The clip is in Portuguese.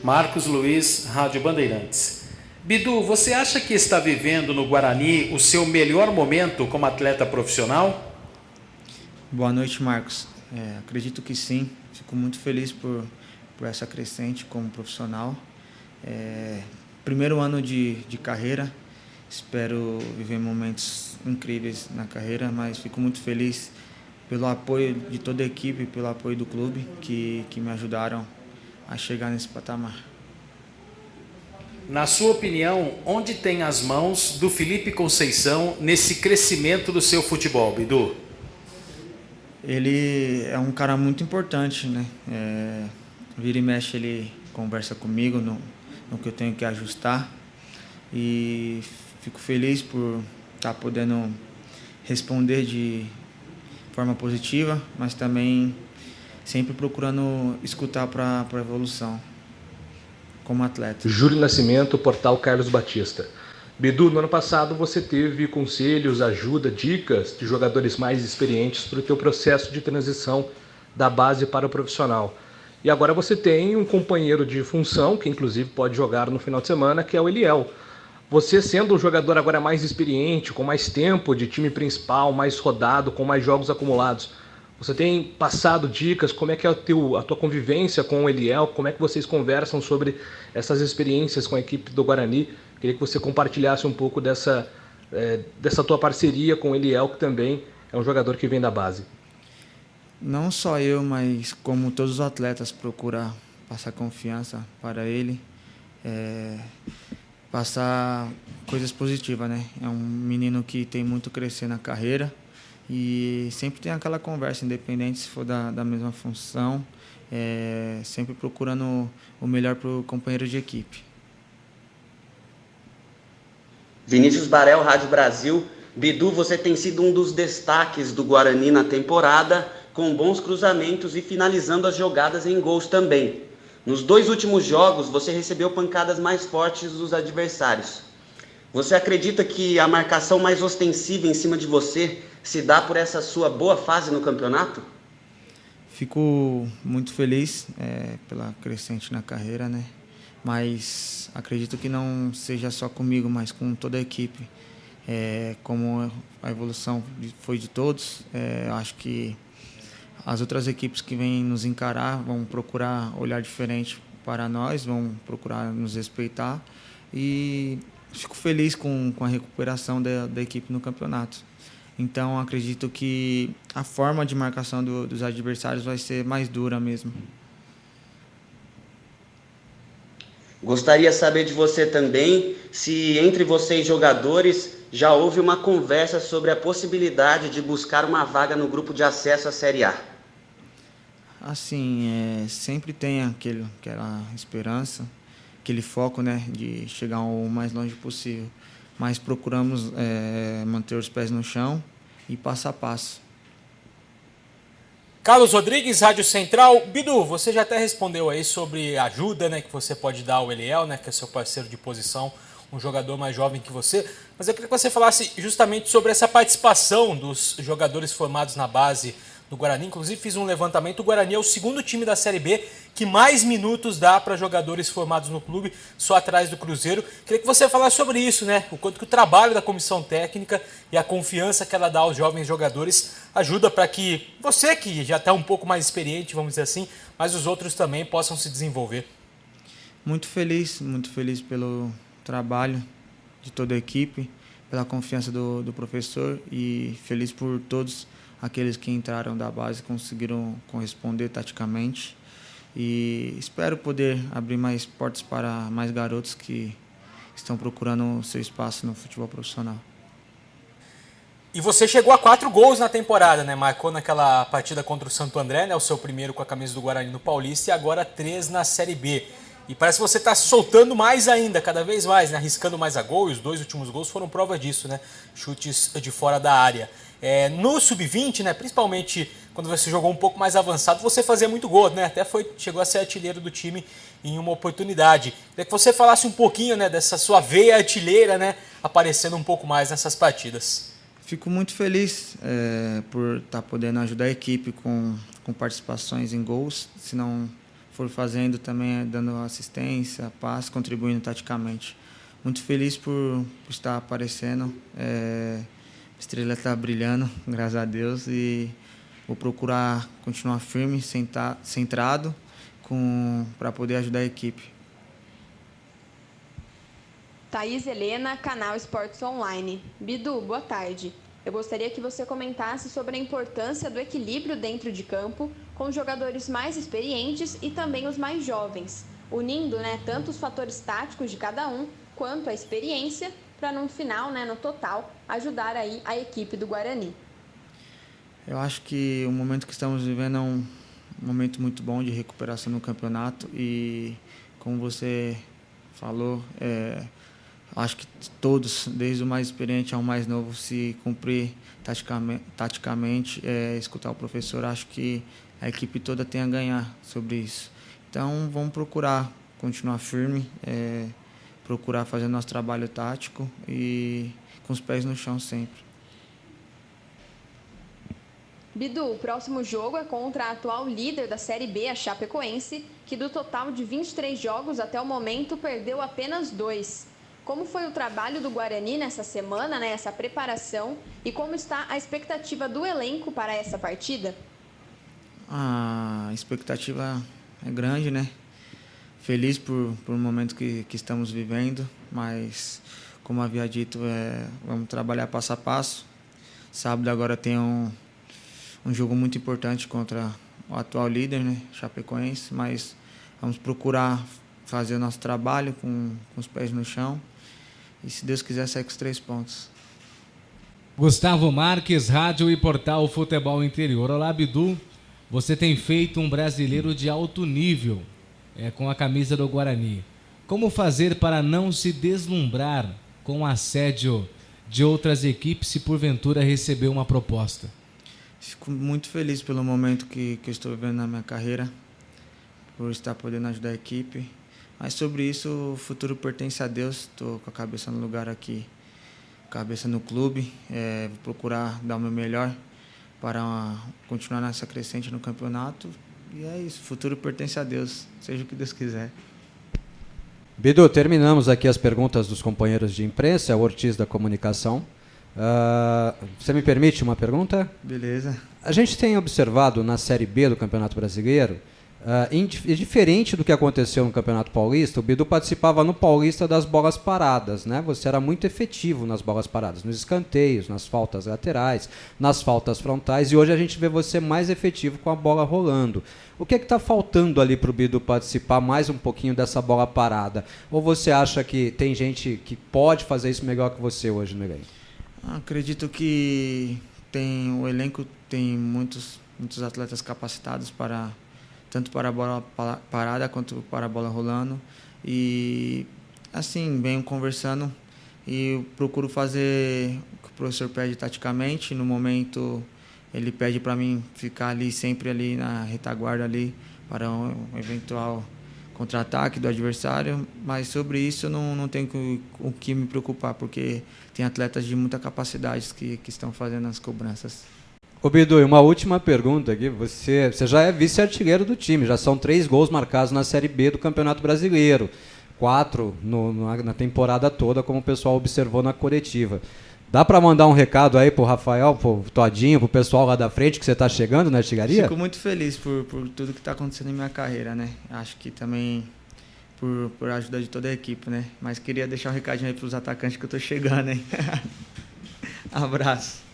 Marcos Luiz, Rádio Bandeirantes. Bidu, você acha que está vivendo no Guarani o seu melhor momento como atleta profissional? Boa noite, Marcos. Acredito que sim. Fico muito feliz por essa crescente como profissional. Primeiro ano de carreira. Espero viver momentos incríveis na carreira, mas fico muito feliz pelo apoio de toda a equipe, pelo apoio do clube, que me ajudaram a chegar nesse patamar. Na sua opinião, onde tem as mãos do Felipe Conceição nesse crescimento do seu futebol, Bidu? Ele é um cara muito importante, né? Vira e mexe, ele conversa comigo no que eu tenho que ajustar. E fico feliz por estar podendo responder de forma positiva, mas também sempre procurando escutar para a evolução como atleta. Júlio Nascimento, Portal Carlos Batista. Bidu, no ano passado você teve conselhos, ajuda, dicas de jogadores mais experientes para o teu processo de transição da base para o profissional. E agora você tem um companheiro de função, que inclusive pode jogar no final de semana, que é o Eliel. Você sendo um jogador agora mais experiente, com mais tempo de time principal, mais rodado, com mais jogos acumulados, você tem passado dicas, como é que é a tua convivência com o Eliel, como é que vocês conversam sobre essas experiências com a equipe do Guarani? Queria que você compartilhasse um pouco dessa tua parceria com o Eliel, que também é um jogador que vem da base. Não só eu, mas como todos os atletas, procurar passar confiança para ele, passar coisas positivas, né? É um menino que tem muito a crescer na carreira e sempre tem aquela conversa, independente se for da mesma função, sempre procurando o melhor para o companheiro de equipe. Vinícius Barel, Rádio Brasil. Bidu, você tem sido um dos destaques do Guarani na temporada, com bons cruzamentos e finalizando as jogadas em gols também. Nos 2 últimos jogos, você recebeu pancadas mais fortes dos adversários. Você acredita que a marcação mais ostensiva em cima de você se dá por essa sua boa fase no campeonato? Fico muito feliz pela crescente na carreira, né? Mas acredito que não seja só comigo, mas com toda a equipe. Como a evolução foi de todos, acho que as outras equipes que vêm nos encarar vão procurar olhar diferente para nós, vão procurar nos respeitar e fico feliz com a recuperação da equipe no campeonato. Então acredito que a forma de marcação dos adversários vai ser mais dura mesmo. Gostaria de saber de você também se entre vocês jogadores já houve uma conversa sobre a possibilidade de buscar uma vaga no grupo de acesso à Série A. Assim, sempre tem aquela esperança, aquele foco, né, de chegar o mais longe possível. Mas procuramos manter os pés no chão e passo a passo. Carlos Rodrigues, Rádio Central. Bidu, você já até respondeu aí sobre a ajuda, né, que você pode dar ao Eliel, né, que é seu parceiro de posição, um jogador mais jovem que você. Mas eu queria que você falasse justamente sobre essa participação dos jogadores formados na base do Guarani. Inclusive fiz um levantamento, o Guarani é o 2º time da Série B que mais minutos dá para jogadores formados no clube, só atrás do Cruzeiro. Queria que você falasse sobre isso, né? O quanto que o trabalho da comissão técnica e a confiança que ela dá aos jovens jogadores ajuda para que você, que já está um pouco mais experiente, vamos dizer assim, mas os outros também possam se desenvolver. Muito feliz pelo trabalho de toda a equipe, pela confiança do professor e feliz por todos aqueles que entraram da base conseguiram corresponder taticamente e espero poder abrir mais portas para mais garotos que estão procurando seu espaço no futebol profissional. E você chegou a 4 gols na temporada, né? Marcou naquela partida contra o Santo André, né? O seu primeiro com a camisa do Guarani no Paulista e agora 3 na Série B. E parece que você está soltando mais ainda, cada vez mais, né? Arriscando mais a gol, e os 2 últimos gols foram prova disso, né? Chutes de fora da área. No Sub-20, né? Principalmente quando você jogou um pouco mais avançado, você fazia muito gol, né? Até chegou a ser artilheiro do time em uma oportunidade. Queria que você falasse um pouquinho, né, dessa sua veia artilheira, né? Aparecendo um pouco mais nessas partidas. Fico muito feliz por estar podendo ajudar a equipe com participações em gols. Se não for fazendo também, dando assistência, passe, contribuindo taticamente. Muito feliz por estar aparecendo, a estrela está brilhando, graças a Deus, e vou procurar continuar firme, centrado, para poder ajudar a equipe. Thaís Helena, Canal Esportes Online. Bidu, boa tarde. Eu gostaria que você comentasse sobre a importância do equilíbrio dentro de campo com os jogadores mais experientes e também os mais jovens, unindo, tanto os fatores táticos de cada um quanto a experiência para no final, no total, ajudar aí a equipe do Guarani. Eu acho que o momento que estamos vivendo é um momento muito bom de recuperação no campeonato e, como você falou, acho que todos, desde o mais experiente ao mais novo, se cumprir taticamente, escutar o professor, acho que a equipe toda tem a ganhar sobre isso. Então, vamos procurar continuar firme, procurar fazer nosso trabalho tático e com os pés no chão sempre. Bidu, o próximo jogo é contra a atual líder da Série B, a Chapecoense, que do total de 23 jogos até o momento perdeu apenas 2. Como foi o trabalho do Guarani nessa semana, essa preparação, e como está a expectativa do elenco para essa partida? A expectativa é grande, Feliz por o momento que estamos vivendo, mas, como havia dito, vamos trabalhar passo a passo. Sábado agora tem um jogo muito importante contra o atual líder, Chapecoense, mas vamos procurar fazer o nosso trabalho com os pés no chão e, se Deus quiser, sair com os 3 pontos. Gustavo Marques, Rádio e Portal Futebol Interior. Olá, Bidu. Você tem feito um brasileiro de alto nível com a camisa do Guarani. Como fazer para não se deslumbrar com o assédio de outras equipes se porventura receber uma proposta? Fico muito feliz pelo momento que eu estou vivendo na minha carreira, por estar podendo ajudar a equipe. Mas sobre isso, o futuro pertence a Deus. Estou com a cabeça no lugar aqui, cabeça no clube. Vou procurar dar o meu melhor para continuar nessa crescente no campeonato. E é isso, o futuro pertence a Deus, seja o que Deus quiser. Bidu, terminamos aqui as perguntas dos companheiros de imprensa, o Ortiz da Comunicação. Você me permite uma pergunta? Beleza. A gente tem observado na Série B do Campeonato Brasileiro, diferente do que aconteceu no Campeonato Paulista, o Bidu participava no Paulista das bolas paradas, Você era muito efetivo nas bolas paradas, nos escanteios, nas faltas laterais, nas faltas frontais, e hoje a gente vê você mais efetivo com a bola rolando. O que está faltando ali para o Bidu participar mais um pouquinho dessa bola parada? Ou você acha que tem gente que pode fazer isso melhor que você hoje no elenco? Acredito que o elenco tem muitos atletas capacitados tanto para a bola parada quanto para a bola rolando. E, assim, venho conversando e procuro fazer o que o professor pede taticamente. No momento, ele pede para mim ficar ali, sempre ali na retaguarda ali, para um eventual contra-ataque do adversário. Mas sobre isso não tenho o que me preocupar, porque tem atletas de muita capacidade que estão fazendo as cobranças. Ô Bidu, uma última pergunta aqui. Você já é vice-artilheiro do time, já são 3 gols marcados na Série B do Campeonato Brasileiro, 4 na temporada toda, como o pessoal observou na coletiva. Dá para mandar um recado aí pro Rafael, pro Todinho, pro pessoal lá da frente que você está chegando na artilharia? Fico muito feliz por tudo que está acontecendo em minha carreira, Acho que também por ajuda de toda a equipe, Mas queria deixar um recadinho aí pros atacantes que eu estou chegando, Abraço.